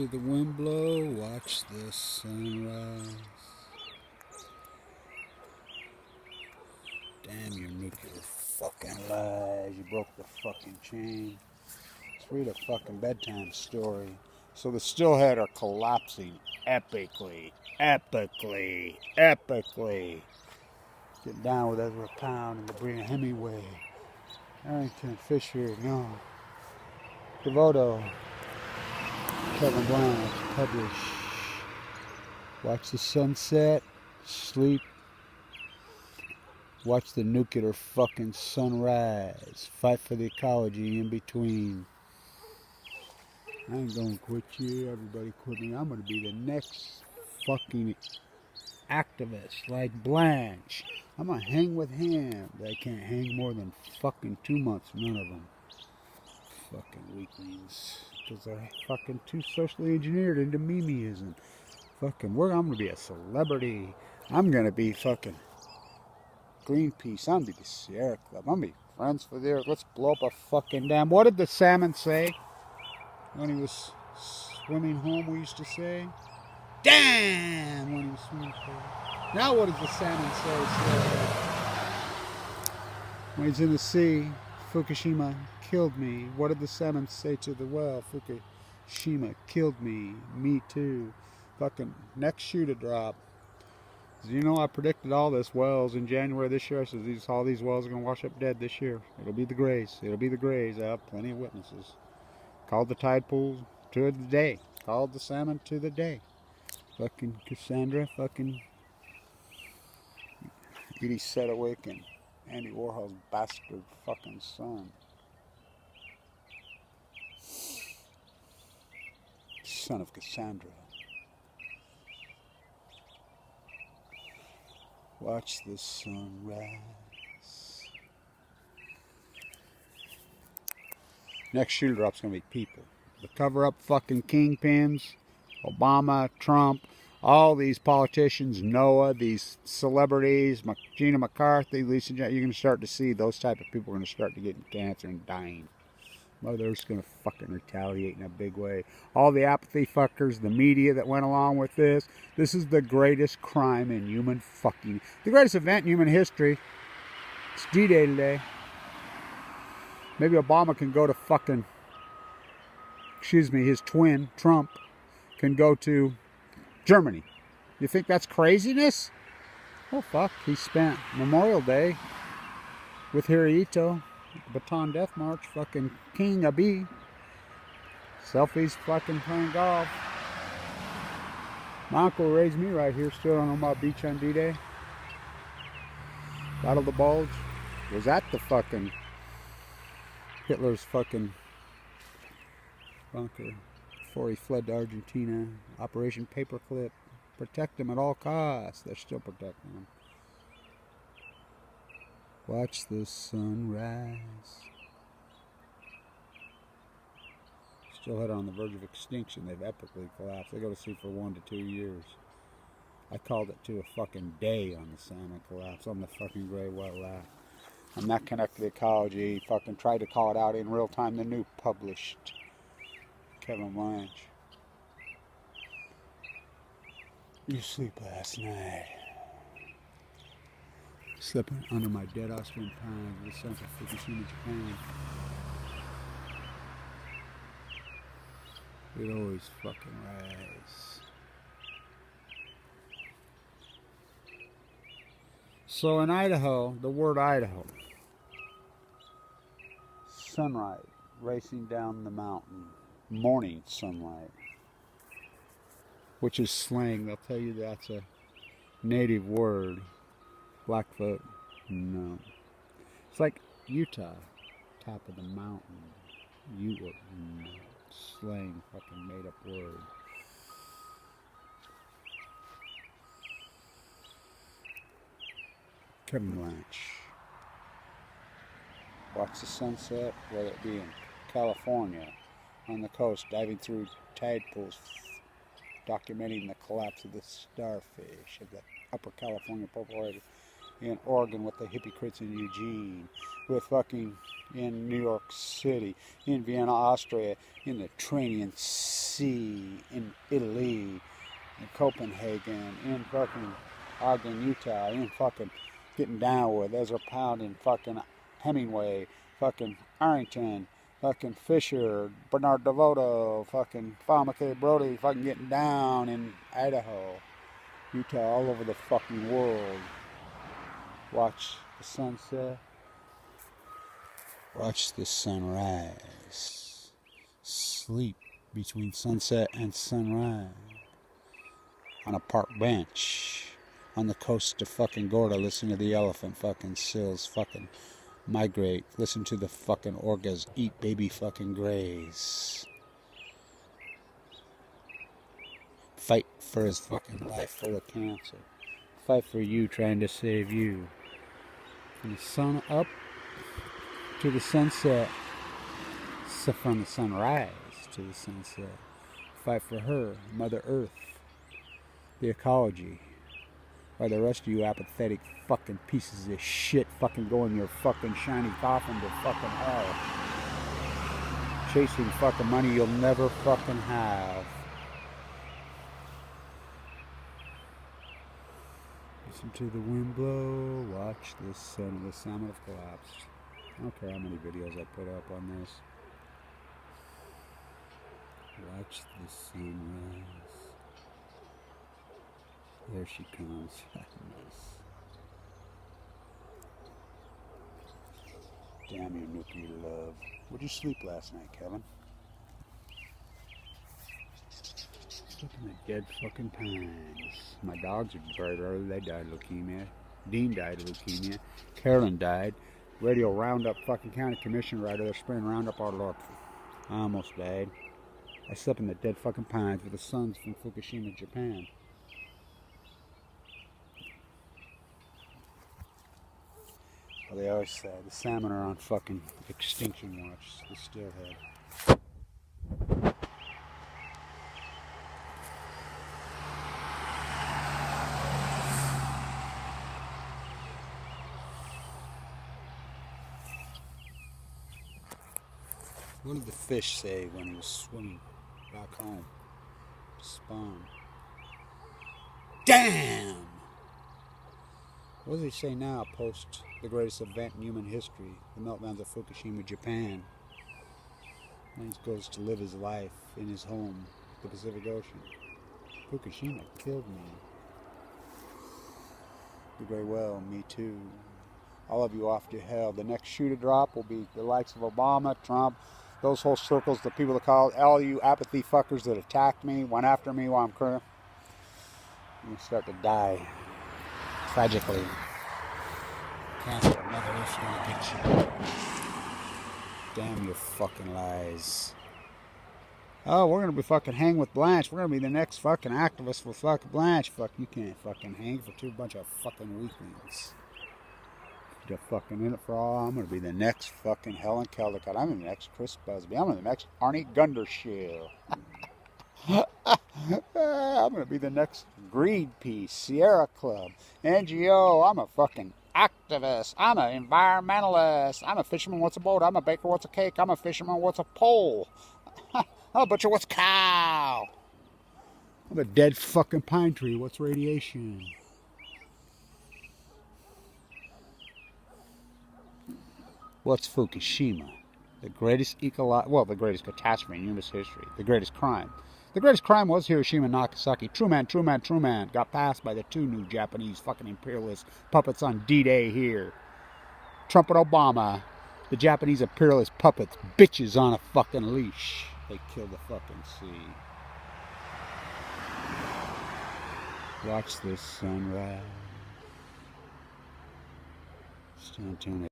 To the wind blow, watch the sunrise. Damn your nuclear fucking lies. You broke the fucking chain. Let's read a fucking bedtime story. So the Steelhead are collapsing epically. Get down with Ezra Pound and Sabrina Hemingway. Harrington, Fisher, no. Devoto. Kevin Blanche, publish. Watch the sunset, sleep. Watch the nuclear fucking sunrise. Fight for the ecology in between. I ain't gonna quit you, everybody quit me. I'm gonna be the next fucking activist like Blanche. I'm gonna hang with him. They can't hang more than fucking 2 months, none of them. Fucking weaklings. Because they're fucking too socially engineered into memeism. Fucking, I'm gonna be a celebrity. I'm gonna be fucking Greenpeace. I'm gonna be the Sierra Club. I'm gonna be Friends for the Earth. Let's blow up a fucking dam. What did the salmon say when he was swimming home? We used to say, damn, when he was swimming home. Now what does the salmon say? When he's in the sea, Fukushima killed me. What did the salmon say to the whale? Fukushima killed me. Me too. Fucking next shoe to drop. You know, I predicted all this whales in January this year. I said all these whales are going to wash up dead this year. It'll be the grays. I have plenty of witnesses. Called the tide pools to the day. Called the salmon to the day. Fucking Cassandra. Fucking Edie Sedgwick and Andy Warhol's bastard fucking son. Son of Cassandra. Watch the sunrise. Next shoe drop's gonna be people. The cover up fucking kingpins, Obama, Trump, all these politicians, Noah, these celebrities, Gina McCarthy, Lisa, you're gonna start to see those type of people are gonna start to get cancer and dying. Mother's gonna fucking retaliate in a big way. All the apathy fuckers, the media that went along with this. This is the greatest crime in human fucking... The greatest event in human history. It's D-Day today. Maybe Obama can go to fucking... his twin, Trump, can go to Germany. You think that's craziness? Oh fuck, he spent Memorial Day with Hirohito. Baton Death March, fucking King Abiy. Selfies fucking playing golf. My uncle raised me right here, still on Omaha Beach on D-Day. Battle of the Bulge. Was at the fucking Hitler's fucking bunker before he fled to Argentina. Operation Paperclip. Protect him at all costs. They're still protecting him. Watch the sunrise. Steelhead on the verge of extinction. They've epically collapsed. They go to sea for 1 to 2 years. I called it to a fucking day on the salmon collapse. I'm the fucking gray white lat. I'm not connected to ecology. Fucking tried to call it out in real time. The new published Kevin Blanche. You sleep last night. Slipping under my dead Austrian pines in the central Fukushima, Japan. It always fucking rise. So in Idaho, the word Idaho. Sunlight racing down the mountain. Morning sunlight. Which is slang. They'll tell you that's a native word. Blackfoot, no. It's like Utah, top of the mountain. Utah, no. Slang, fucking made up word. Kevin Blanche. Watch the sunset, whether it be in California, on the coast, diving through tide pools, documenting the collapse of the starfish of the upper California purple area. in Oregon with the hypocrites in Eugene, with fucking in New York City, in Vienna, Austria, in the Mediterranean Sea, in Italy, in Copenhagen, in fucking Ogden, Utah, in fucking getting down with Ezra Pound and fucking Hemingway, fucking Arrington, fucking Fisher, Bernard DeVoto, fucking Fatma K. Brody, fucking getting down in Idaho, Utah, all over the fucking world. Watch the sunset. Watch the sunrise. Sleep between sunset and sunrise. On a park bench. On the coast of fucking Gorda. Listen to the elephant fucking sills fucking migrate. Listen to the fucking orcas eat baby fucking grays. Fight for his fucking life full of cancer. Fight for you trying to save you. From the sun up to the sunset. From the sunrise to the sunset. Fight for her, Mother Earth. The ecology. While the rest of you apathetic fucking pieces of shit fucking go in your fucking shiny coffin to fucking hell. Chasing fucking money you'll never fucking have. Listen to the wind blow, watch the sun. The salmon have collapsed. I don't care how many videos I put up on this. Watch the sunrise. There she comes. Nice. Damn you, nuclear love. Where'd you sleep last night, Kevin? Look at the dead fucking pines. My dogs are buried early. They died of leukemia. Dean died of leukemia. Carolyn died. Radio Roundup fucking county commissioner right there spraying Roundup all over. I almost died. I slept in the dead fucking pines with the sons from Fukushima, Japan. Well, they always say the salmon are on fucking extinction watch. The steelhead. What did the fish say when he was swimming back home? Spawn. Damn! What does he say now post the greatest event in human history, the meltdowns of Fukushima, Japan? And he goes to live his life in his home, the Pacific Ocean. Fukushima killed me. The Great Whale, me too. All of you off to hell. The next shoe to drop will be the likes of Obama, Trump, those whole circles, the people that call all you apathy fuckers that attacked me, went after me while I'm current. I'm gonna start to die. Tragically. Cancer, Mother Earth's gonna get you. Damn your fucking lies. Oh, we're gonna be fucking hang with Blanche. We're gonna be the next fucking activist for fucking Blanche. Fuck, you can't fucking hang for two bunch of fucking weaklings. You're fucking in it for all. I'm gonna be the next fucking Helen Caldicott. I'm the next Chris Busby. I'm the next Arnie Gundershill. I'm gonna be the next Greenpeace, Sierra Club, NGO. I'm a fucking activist. I'm an environmentalist. I'm a fisherman wants a boat. I'm a baker wants a cake. I'm a fisherman wants a pole. I'm a butcher wants cow. I'm a dead fucking pine tree. What's radiation? What's Fukushima? The greatest the greatest catastrophe in human history. The greatest crime. The greatest crime was Hiroshima and Nagasaki. True man got passed by the two new Japanese fucking imperialist puppets on D-Day here. Trump and Obama, the Japanese imperialist puppets, bitches on a fucking leash. They killed the fucking sea. Watch this sunrise. Stay tuned.